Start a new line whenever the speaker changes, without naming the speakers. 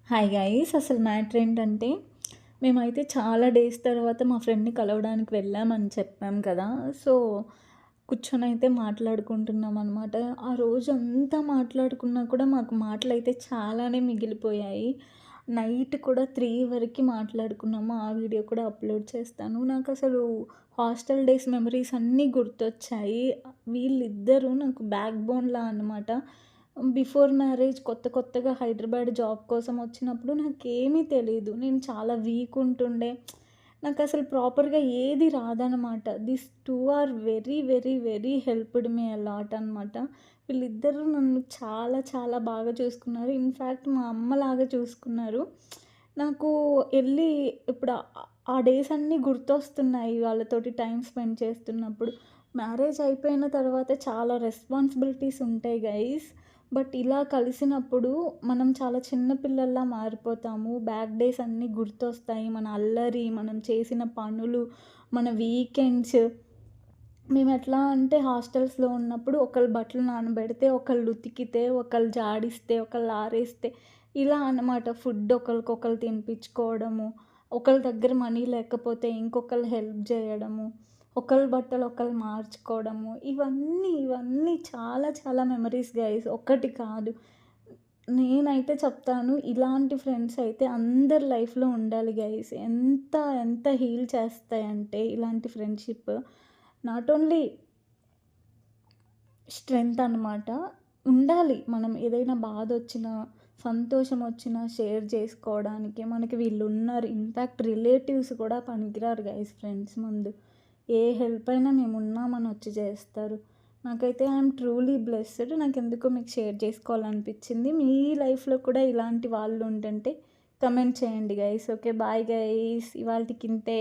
Hi guys, అసలు matter ఏంటంటే మేమైతే చాలా డేస్ తర్వాత మా ఫ్రెండ్ని కలవడానికి వెళ్ళామని చెప్పాం కదా. సో కూర్చొని అయితే మాట్లాడుకుంటున్నాం అనమాట. ఆ రోజు అంతా మాట్లాడుకున్నా కూడా మాకు మాటలు అయితే చాలానే మిగిలిపోయాయి. నైట్ కూడా 3 వరకు మాట్లాడుకున్నాము. ఆ వీడియో కూడా అప్లోడ్ చేస్తాను. నాకు అసలు హాస్టల్ డేస్ మెమరీస్ అన్నీ గుర్తొచ్చాయి. వీళ్ళిద్దరూ నాకు బ్యాక్ బోన్‌లా అనమాట. బిఫోర్ మ్యారేజ్ కొత్తగా హైదరాబాద్ జాబ్ కోసం వచ్చినప్పుడు నాకేమీ తెలీదు. నేను చాలా వీక్ ఉంటుండే. నాకసలు ప్రాపర్‌గా ఏది రాదనమాట. These 2 are very, very, very helped me a lot అనమాట. వీళ్ళిద్దరూ నన్ను చాలా చాలా బాగా చూసుకున్నారు. ఇన్‌ఫాక్ట్ మా అమ్మలాగా చూసుకున్నారు. నాకు ఎళ్లి ఇప్పుడు ఆ డేస్ అన్నీ గుర్తొస్తున్నాయి వాళ్ళతోటి టైమ్ స్పెండ్ చేస్తున్నప్పుడు. మ్యారేజ్ అయిపోయిన తర్వాత చాలా రెస్పాన్సిబిలిటీస్ ఉంటాయి గైస్. బట్ ఇలా కలిసినప్పుడు మనం చాలా చిన్న పిల్లల్లా మారిపోతాము. బ్యాక్ డేస్ అన్నీ గుర్తొస్తాయి. మన అల్లరి, మనం చేసిన పనులు, మన వీకెండ్స్. మేమెట్లా అంటే హాస్టల్స్‌లో ఉన్నప్పుడు ఒకళ్ళు బట్టలు నానబెడితే, ఒకళ్ళు ఉతికితే, ఒకళ్ళు జాడిస్తే, ఒకళ్ళు ఆరేస్తే, ఇలా అన్నమాట. ఫుడ్ ఒకళ్ళకొకళ్ళు తినిపించుకోవడము, ఒకళ్ళ దగ్గర మనీ లేకపోతే ఇంకొకళ్ళు హెల్ప్ జేయడము, ఒకళ్ళ బట్టలు ఒకళ్ళు మార్చుకోవడము, ఇవన్నీ చాలా చాలా మెమరీస్ గైస్. ఒక్కటి కాదు. నేనైతే చెప్తాను, ఇలాంటి ఫ్రెండ్స్ అయితే అందరి లైఫ్‌లో ఉండాలి గైస్. ఎంత ఎంత హీల్ చేస్తాయంటే ఇలాంటి ఫ్రెండ్‌షిప్. నాట్ ఓన్లీ స్ట్రెంత్ అనమాట. ఉండాలి. మనం ఏదైనా బాధొచ్చినా, సంతోషమొచ్చినా షేర్ చేసుకోవడానికి మనకి వీళ్ళున్నారు. ఇన్‌ఫాక్ట్ రిలేటివ్స్ కూడా పనికిరారు గైస్ ఫ్రెండ్స్ ముందు. ఏ హెల్ప్ అయినా మేమున్నామని వచ్చి చేస్తారు. నాకైతే ఐయామ్ ట్రూలీ బ్లెస్డ్. నాకెందుకో మీకు షేర్ చేసుకోవాలనిపించింది. మీ లైఫ్‌లో కూడా ఇలాంటి వాళ్ళు ఉంటుంటే కమెంట్ చేయండి గైస్. ఓకే. Bye guys. ఇవాల్టికింతే.